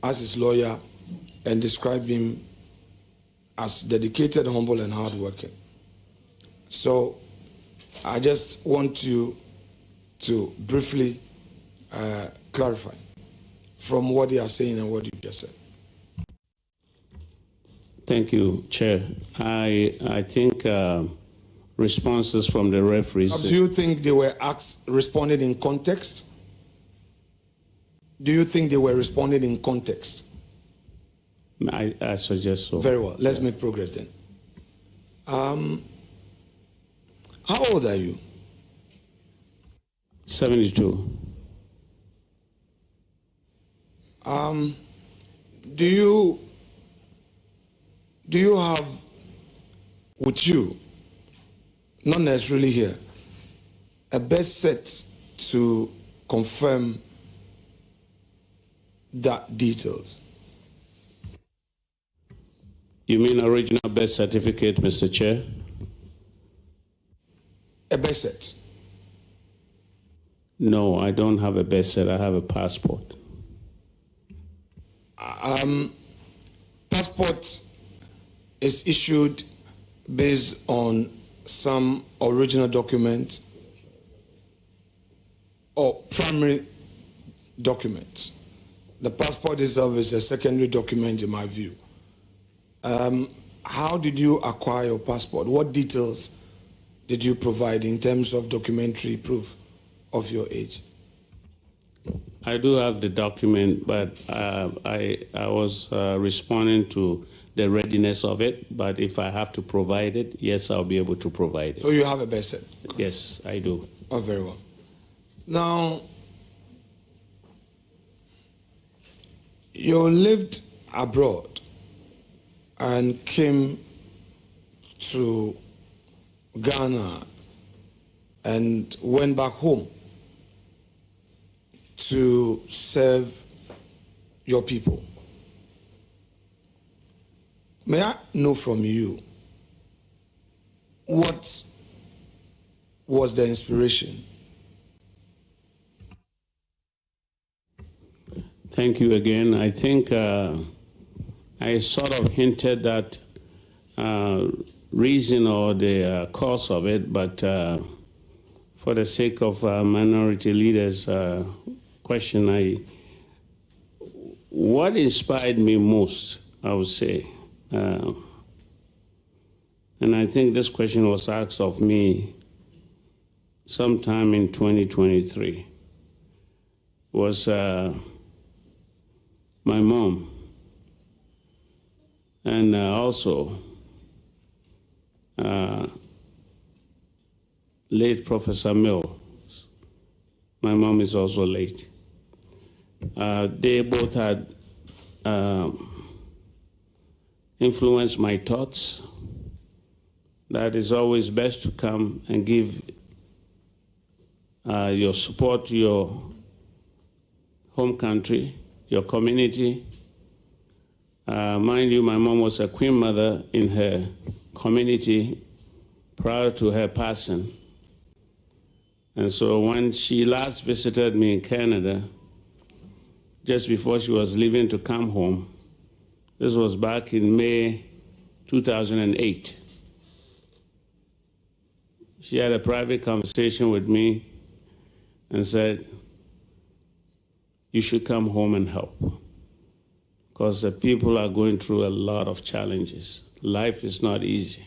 as his lawyer and describe him as dedicated, humble, and hardworking. So I just want you to briefly clarify from what they are saying and what you've just said. Thank you, Chair. I think responses from the referees. Do you think they were responded in context? Do you think they were responded in context? I suggest so. Very well. Let's make progress then. How old are you? 72. Do you have with you, not necessarily here, a birth set to confirm that details? You mean original birth certificate, Mr. Chair? A birth set? No, I don't have a birth set. I have a passport. Passport is issued based on some original document or primary documents. The passport itself is a secondary document in my view. How did you acquire your passport? What details did you provide in terms of documentary proof of your age? I do have the document, but I was responding to the readiness of it. But if I have to provide it, yes, I'll be able to provide it. So you have a birth set? Yes, I do. Oh, very well. Now, you lived abroad and came to Ghana and went back home to serve your people. May I know from you, what was the inspiration? Thank you again. I think I sort of hinted that reason or the cause of it, but for the sake of minority leaders' question, what inspired me most, I would say, and I think this question was asked of me sometime in 2023, was my mom, and also late Professor Mills. My mom is also late. They both had influenced my thoughts. That it's always best to come and give your support to your home country, your community. Mind you, my mom was a queen mother in her community prior to her passing. And so when she last visited me in Canada, just before she was leaving to come home, this was back in May 2008. She had a private conversation with me and said, you should come home and help, because the people are going through a lot of challenges. Life is not easy.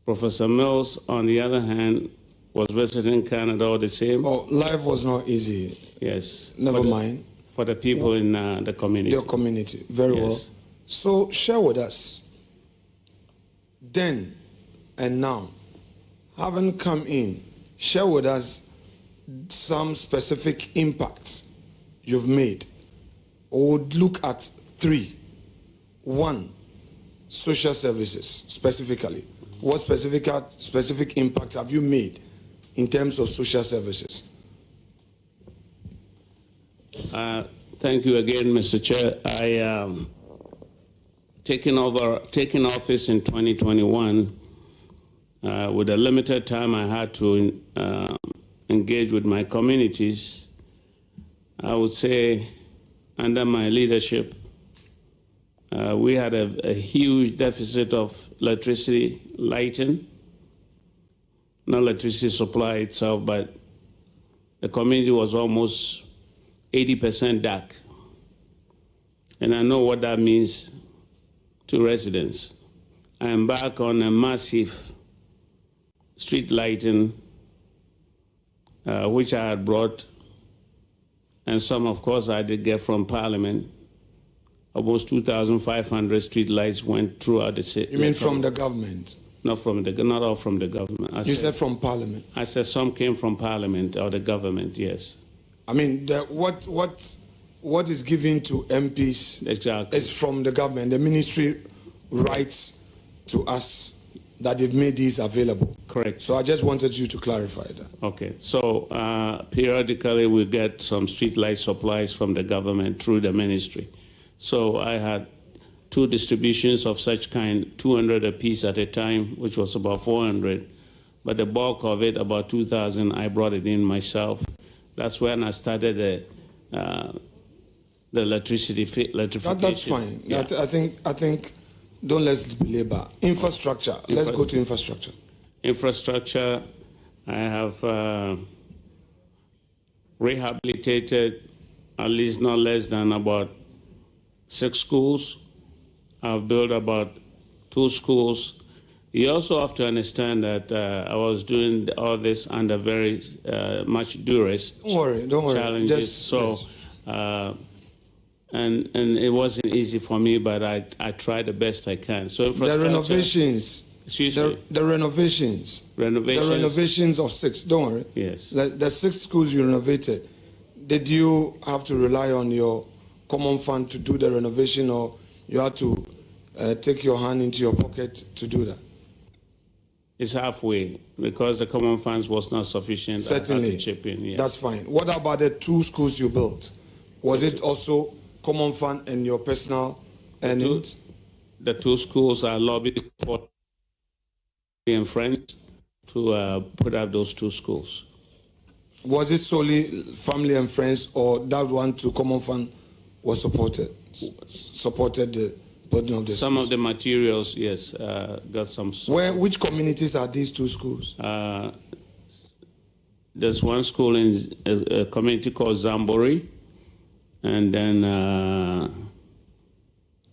Professor Mills, on the other hand, was visiting Canada all the same. Oh, life was not easy. Yes. Never mind. For the people in the community. Your community, very well. So share with us, then and now, having come in, share with us some specific impacts you've made. Or would look at 3. 1, social services specifically. What specific impacts have you made in terms of social services? Thank you again, Mr. Chair. I taken office in 2021 with a limited time I had to engage with my communities. I would say under my leadership, we had a huge deficit of electricity lighting, not electricity supply itself, but the community was almost 80% dark. And I know what that means to residents. I embarked on a massive street lighting, which I had brought, and some, of course, I did get from Parliament. Almost 2,500 street lights went throughout the city. You mean from the government? Not all from the government. You said from Parliament. I said some came from Parliament or the government, yes. I mean, what is given to MPs Exactly. is from the government. The ministry writes to us that they've made these available. Correct. So I just wanted you to clarify that. Okay, so periodically we get some street light supplies from the government through the ministry. So I had 2 distributions of such kind, 200 apiece at a time, which was about 400. But the bulk of it, about 2,000, I brought it in myself. That's when I started the electrification. That's fine. Yeah. I think don't let's belabor. Infrastructure. Let's go to infrastructure. Infrastructure, I have rehabilitated at least not less than about 6 schools. I've built about 2 schools. You also have to understand that I was doing all this under very much duress. Don't worry. Challenges. And it wasn't easy for me, but I tried the best I can. So the renovations. Excuse me. The renovations. The renovations of 6. Don't worry. Yes. The 6 schools you renovated. Did you have to rely on your common fund to do the renovation, or you had to take your hand into your pocket to do that? It's halfway because the common funds was not sufficient. Certainly. I had to chip in, yes. That's fine. What about the 2 schools you built? Was it also common fund and your personal earnings? The 2 schools are lobbied for and friends to put up those 2 schools. Was it solely family and friends, or that one to common fund was supported the building of the Some schools? of the materials, yes, got some support. Which communities are these 2 schools? There's one school in a community called Zambori, and then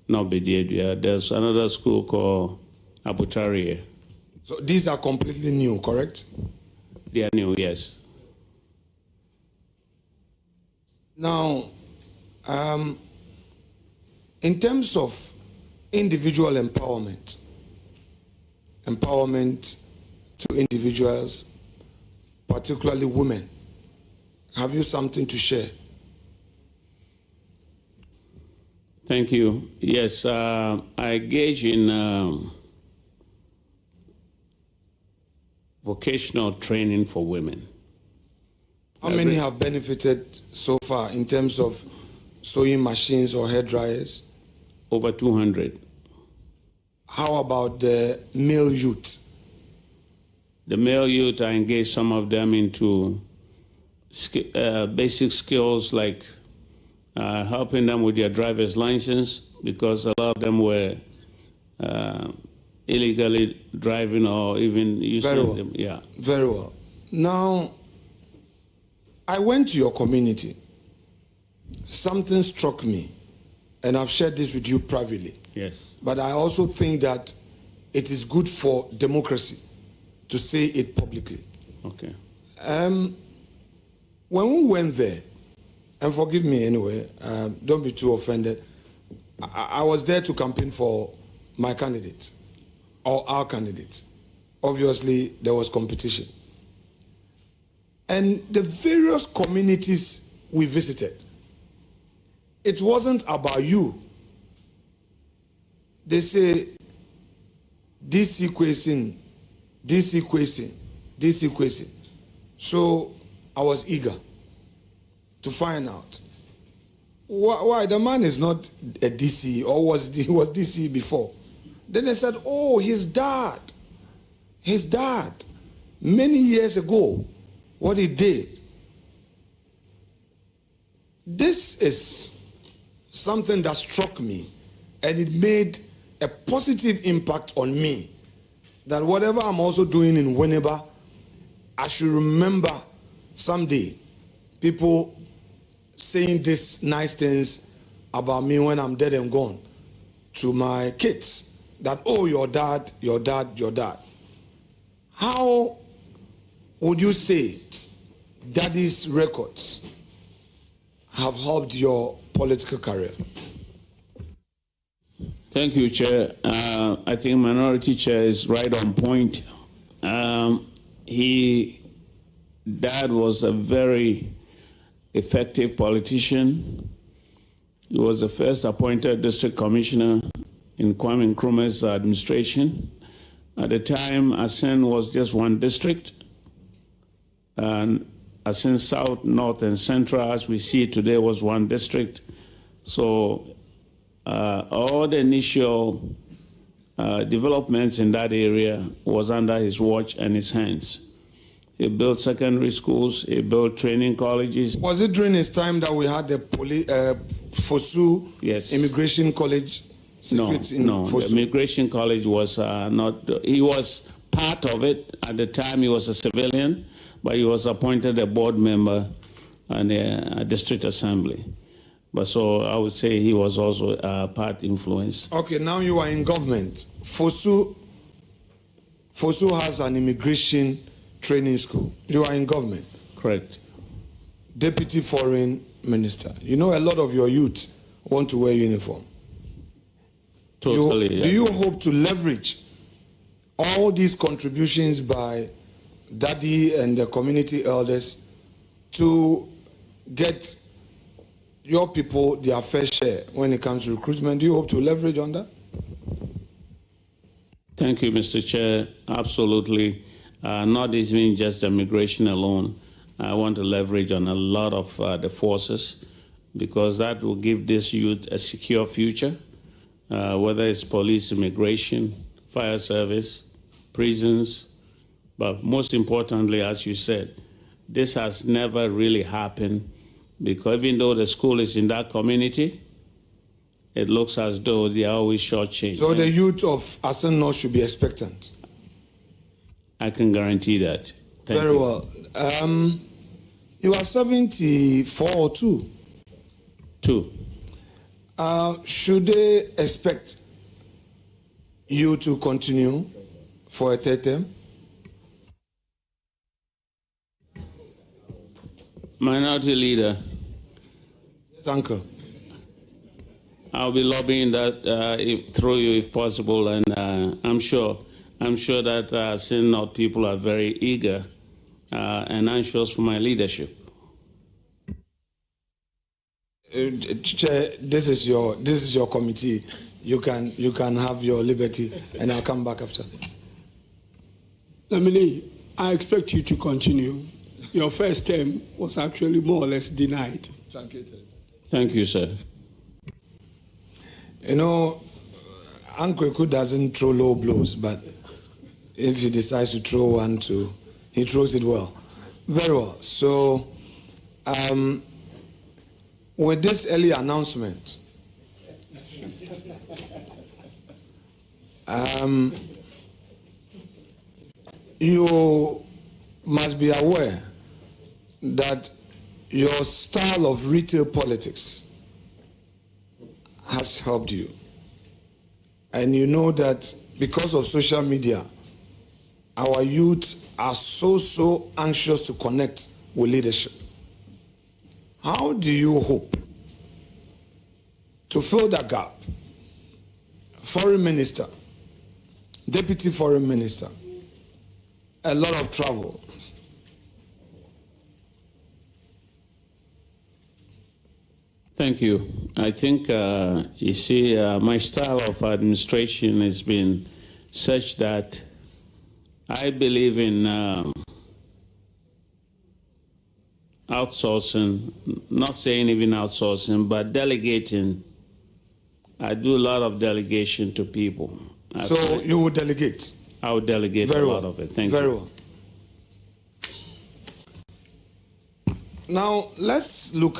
there's another school called Abutarie. So these are completely new, correct? They are new, yes. Now, in terms of individual empowerment to individuals, particularly women, have you something to share? Thank you. Yes, I engage in vocational training for women. How many have benefited so far in terms of sewing machines or hair dryers? Over 200. How about the male youth? The male youth, I engage some of them into basic skills like helping them with their driver's license, because a lot of them were illegally driving or even using them. Yeah. Very well. Now, I went to your community. Something struck me, and I've shared this with you privately. Yes. But I also think that it is good for democracy to say it publicly. Okay. When we went there, and forgive me anyway, don't be too offended, I was there to campaign for my candidate, or our candidate. Obviously, there was competition. And the various communities we visited, it wasn't about you. They say, DC Quayson, DC Quayson, DC Quayson. So I was eager to find out why the man is not a DC, or he was DC before. Then they said, oh, his dad, many years ago, what he did This is something that struck me, and it made a positive impact on me, that whatever I'm also doing in Winneba, I should remember someday people saying these nice things about me when I'm dead and gone to my kids, that, oh, your dad, your dad, your dad. How would you say daddy's records have helped your political career? Thank you, Chair. I think Minority Chair is right on point. Dad was a very effective politician. He was the first appointed district commissioner in Kwame Nkrumah's administration. At the time, Assin was just one district, and Assin South, North, and Central, as we see it today, was one district. So all the initial developments in that area was under his watch and his hands. He built secondary schools, he built training colleges. Was it during his time that we had the Fosu Yes. Immigration College situated in No, Fosu? the Immigration College was not, he was part of it. At the time, he was a civilian, but he was appointed a board member and a district assembly. But so I would say he was also part influence. Okay, now you are in government. Fosu has an immigration training school. You are in government. Correct. Deputy Foreign Minister. You know, a lot of your youth want to wear uniform. Totally. Do you hope to leverage all these contributions by Daddy and the community elders to get your people their fair share when it comes to recruitment? Do you hope to leverage on that? Thank you, Mr. Chair. Absolutely. Not even just immigration alone. I want to leverage on a lot of the forces, because that will give this youth a secure future, whether it's police, immigration, fire service, prisons. But most importantly, as you said, this has never really happened, because even though the school is in that community, it looks as though they are always shortchanged. So the youth of Assin North should be expectant. I can guarantee that. Thank Very you. well. You are 74 or 2? 2. Should they expect you to continue for a third term? Minority Leader, Yes, Uncle. I'll be lobbying that through you if possible, and I'm sure that Assin North people are very eager and anxious for my leadership. Chair, this is your committee. You can have your liberty, and I'll come back after. Lamini, I expect you to continue. Your first term was actually more or less denied. Truncated. Thank you, sir. You know, Uncle Kweku doesn't throw low blows, but if he decides to throw one too, he throws it well. Very well. So, with this early announcement, you must be aware that your style of retail politics has helped you. And you know that because of social media, our youth are so anxious to connect with leadership. How do you hope to fill that gap? Foreign Minister, Deputy Foreign Minister, a lot of travel. Thank you. I think, you see, my style of administration has been such that I believe in outsourcing, not saying even outsourcing, but delegating. I do a lot of delegation to people. So you will delegate? I would delegate Very a well. lot of it. Thank you. Very well. Now, let's look at